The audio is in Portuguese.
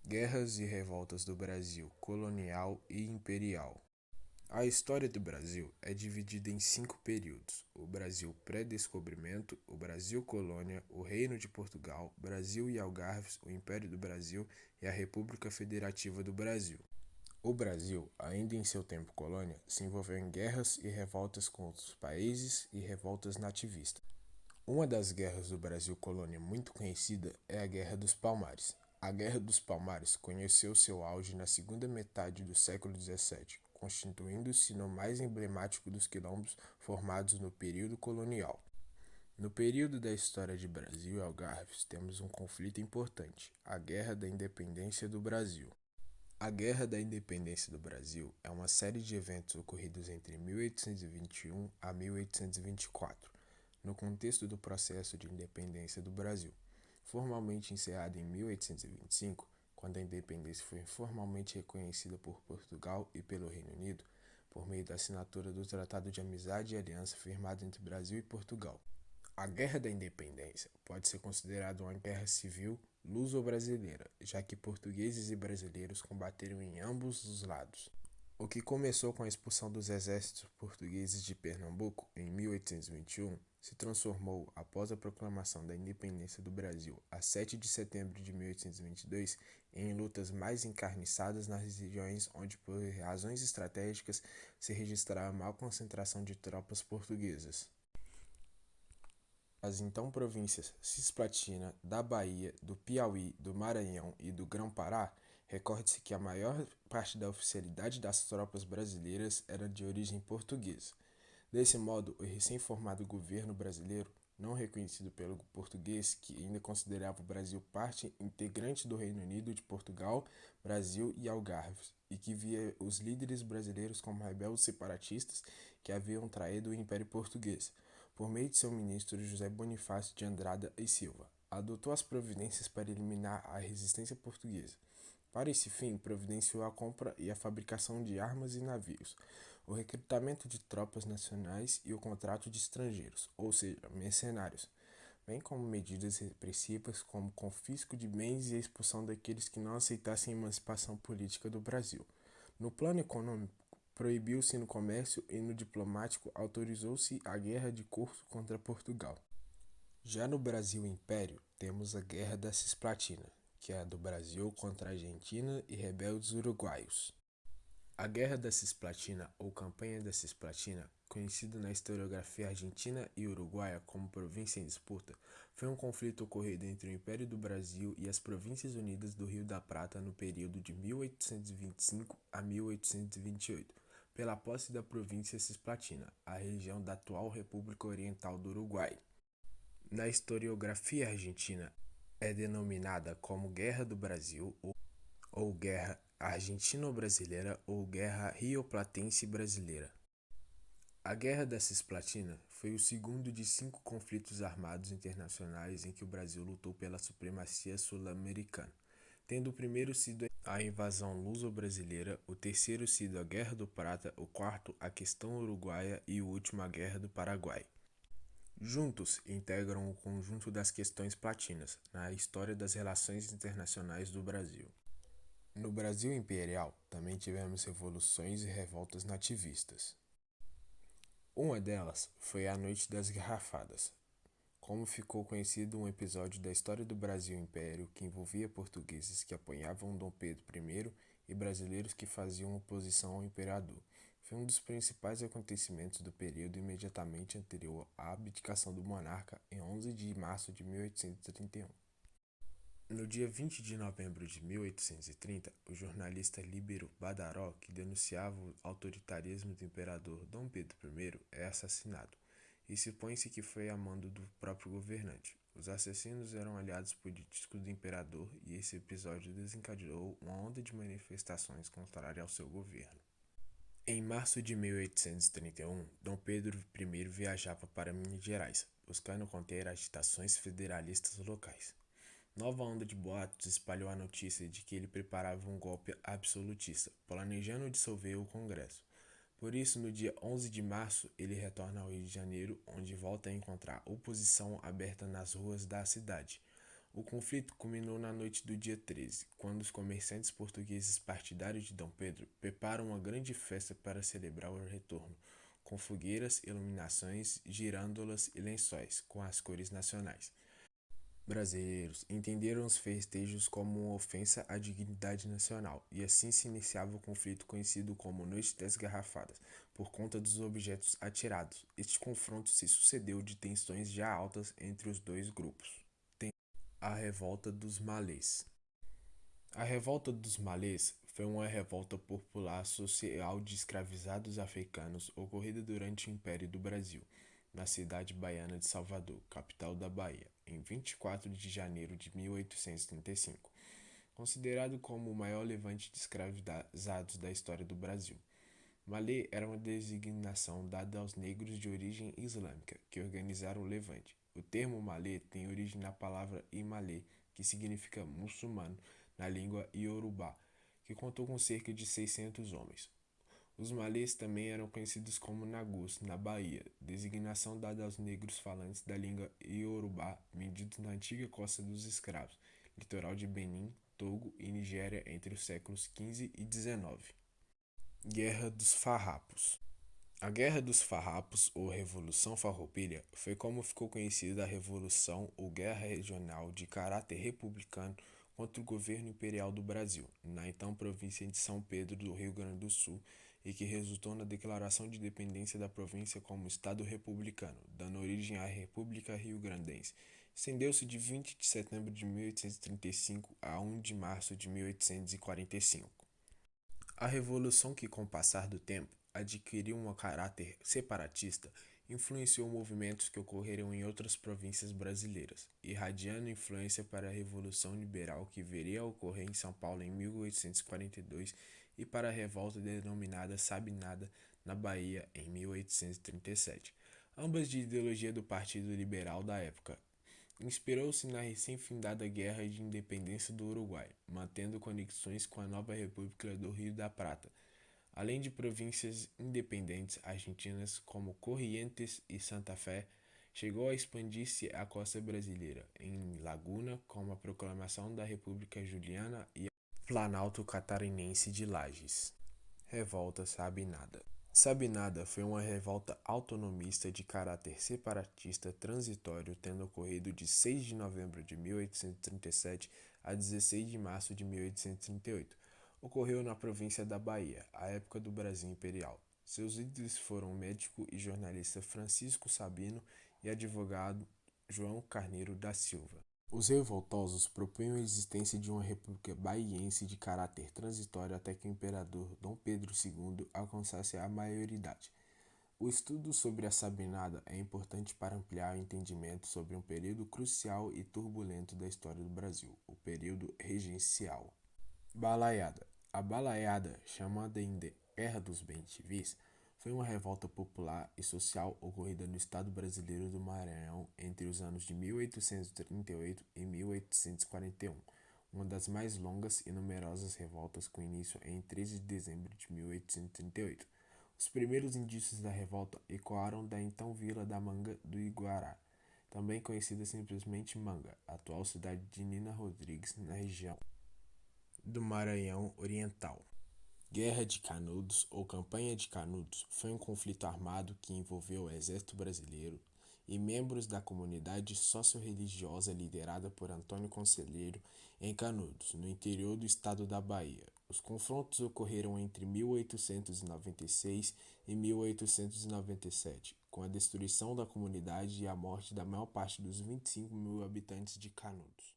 Guerras e revoltas do Brasil colonial e imperial. A história do Brasil é dividida em 5 períodos: o Brasil pré-descobrimento, o Brasil colônia, o Reino de Portugal, Brasil e Algarves, o Império do Brasil e a República Federativa do Brasil. O Brasil, ainda em seu tempo colônia, se envolveu em guerras e revoltas com outros países e revoltas nativistas. Uma das guerras do Brasil colônia muito conhecida é a Guerra dos Palmares. A Guerra dos Palmares conheceu seu auge na segunda metade do século XVII, constituindo-se no mais emblemático dos quilombos formados no período colonial. No período da história de Brasil e Algarves, temos um conflito importante: a Guerra da Independência do Brasil. A Guerra da Independência do Brasil é uma série de eventos ocorridos entre 1821 a 1824, no contexto do processo de independência do Brasil, formalmente encerrado em 1825, quando a independência foi formalmente reconhecida por Portugal e pelo Reino Unido, por meio da assinatura do Tratado de Amizade e Aliança firmado entre Brasil e Portugal. A Guerra da Independência pode ser considerada uma guerra civil luso-brasileira, já que portugueses e brasileiros combateram em ambos os lados. O que começou com a expulsão dos exércitos portugueses de Pernambuco em 1821 se transformou, após a proclamação da independência do Brasil a 7 de setembro de 1822, em lutas mais encarniçadas nas regiões onde, por razões estratégicas, se registrava a maior concentração de tropas portuguesas. As então províncias cisplatina, da Bahia, do Piauí, do Maranhão e do Grão-Pará, recorde-se que a maior parte da oficialidade das tropas brasileiras era de origem portuguesa. Desse modo, o recém-formado governo brasileiro, não reconhecido pelo português, que ainda considerava o Brasil parte integrante do Reino Unido de Portugal, Brasil e Algarves, e que via os líderes brasileiros como rebeldes separatistas que haviam traído o Império Português, por meio de seu ministro José Bonifácio de Andrada e Silva, adotou as providências para eliminar a resistência portuguesa. Para esse fim, providenciou a compra e a fabricação de armas e navios, o recrutamento de tropas nacionais e o contrato de estrangeiros, ou seja, mercenários, bem como medidas repressivas como confisco de bens e a expulsão daqueles que não aceitassem a emancipação política do Brasil. No plano econômico, proibiu-se no comércio e no diplomático autorizou-se a guerra de curso contra Portugal. Já no Brasil Império, temos a Guerra da Cisplatina, que é a do Brasil contra a Argentina e rebeldes uruguaios. A Guerra da Cisplatina, ou Campanha da Cisplatina, conhecida na historiografia argentina e uruguaia como Província em Disputa, foi um conflito ocorrido entre o Império do Brasil e as Províncias Unidas do Rio da Prata no período de 1825 a 1828, pela posse da província Cisplatina, a região da atual República Oriental do Uruguai. Na historiografia argentina, é denominada como Guerra do Brasil ou Guerra Argentino-Brasileira ou Guerra Rioplatense Brasileira. A Guerra da Cisplatina foi o segundo de 5 conflitos armados internacionais em que o Brasil lutou pela supremacia sul-americana, tendo o primeiro sido a invasão luso-brasileira, o terceiro sido a Guerra do Prata, o quarto a questão uruguaia e o último a Guerra do Paraguai. Juntos, integram o conjunto das questões platinas na história das relações internacionais do Brasil. No Brasil imperial, também tivemos revoluções e revoltas nativistas. Uma delas foi a Noite das Garrafadas, como ficou conhecido um episódio da história do Brasil Império que envolvia portugueses que apoiavam Dom Pedro I e brasileiros que faziam oposição ao imperador. Foi um dos principais acontecimentos do período imediatamente anterior à abdicação do monarca em 11 de março de 1831. No dia 20 de novembro de 1830, o jornalista Líbero Badaró, que denunciava o autoritarismo do imperador Dom Pedro I, é assassinado, e supõe-se que foi a mando do próprio governante. Os assassinos eram aliados políticos do imperador e esse episódio desencadeou uma onda de manifestações contrárias ao seu governo. Em março de 1831, Dom Pedro I viajava para Minas Gerais, buscando conter agitações federalistas locais. Nova onda de boatos espalhou a notícia de que ele preparava um golpe absolutista, planejando dissolver o Congresso. Por isso, no dia 11 de março, ele retorna ao Rio de Janeiro, onde volta a encontrar oposição aberta nas ruas da cidade. O conflito culminou na noite do dia 13, quando os comerciantes portugueses partidários de Dom Pedro preparam uma grande festa para celebrar o retorno, com fogueiras, iluminações, girândolas e lençóis com as cores nacionais. Brasileiros entenderam os festejos como uma ofensa à dignidade nacional, e assim se iniciava o conflito conhecido como Noite das Garrafadas, por conta dos objetos atirados. Este confronto se sucedeu de tensões já altas entre os dois grupos. A Revolta dos Malês. A Revolta dos Malês foi uma revolta popular social de escravizados africanos ocorrida durante o Império do Brasil, na cidade baiana de Salvador, capital da Bahia, em 24 de janeiro de 1835, considerado como o maior levante de escravizados da história do Brasil. Malê era uma designação dada aos negros de origem islâmica que organizaram o levante. O termo Malê tem origem na palavra Imalê, que significa muçulmano na língua iorubá, que contou com cerca de 600 homens. Os malês também eram conhecidos como nagus, na Bahia, designação dada aos negros falantes da língua iorubá, vendidos na antiga costa dos escravos, litoral de Benin, Togo e Nigéria entre os séculos XV e XIX. Guerra dos Farrapos. A Guerra dos Farrapos, ou Revolução Farroupilha, foi como ficou conhecida a Revolução ou Guerra Regional de caráter republicano contra o governo imperial do Brasil, na então província de São Pedro do Rio Grande do Sul, e que resultou na declaração de independência da província como Estado republicano, dando origem à República Rio-Grandense. Estendeu-se de 20 de setembro de 1835 a 1 de março de 1845. A revolução que, com o passar do tempo, adquiriu um caráter separatista, influenciou movimentos que ocorreram em outras províncias brasileiras, irradiando influência para a Revolução Liberal que viria a ocorrer em São Paulo em 1842 e para a revolta denominada Sabinada na Bahia em 1837, ambas de ideologia do Partido Liberal da época. Inspirou-se na recém-findada Guerra de Independência do Uruguai, mantendo conexões com a nova República do Rio da Prata, além de províncias independentes argentinas como Corrientes e Santa Fé. Chegou a expandir-se à costa brasileira, em Laguna, com a proclamação da República Juliana e Planalto Catarinense de Lages. Revolta Sabinada. Sabinada foi uma revolta autonomista de caráter separatista transitório, tendo ocorrido de 6 de novembro de 1837 a 16 de março de 1838. Ocorreu na província da Bahia, à época do Brasil Imperial. Seus líderes foram o médico e jornalista Francisco Sabino e advogado João Carneiro da Silva. Os revoltosos propunham a existência de uma república baiense de caráter transitório até que o imperador Dom Pedro II alcançasse a maioridade. O estudo sobre a Sabinada é importante para ampliar o entendimento sobre um período crucial e turbulento da história do Brasil, o período regencial. Balaiada. A Balaiada, chamada ainda Guerra dos Bem-Te-Vis, foi uma revolta popular e social ocorrida no estado brasileiro do Maranhão entre os anos de 1838 e 1841, uma das mais longas e numerosas revoltas com início em 13 de dezembro de 1838. Os primeiros indícios da revolta ecoaram da então Vila da Manga do Iguará, também conhecida simplesmente Manga, atual cidade de Nina Rodrigues, na região do Maranhão Oriental. Guerra de Canudos ou Campanha de Canudos foi um conflito armado que envolveu o exército brasileiro e membros da comunidade socio-religiosa liderada por Antônio Conselheiro em Canudos, no interior do estado da Bahia. Os confrontos ocorreram entre 1896 e 1897, com a destruição da comunidade e a morte da maior parte dos 25 mil habitantes de Canudos.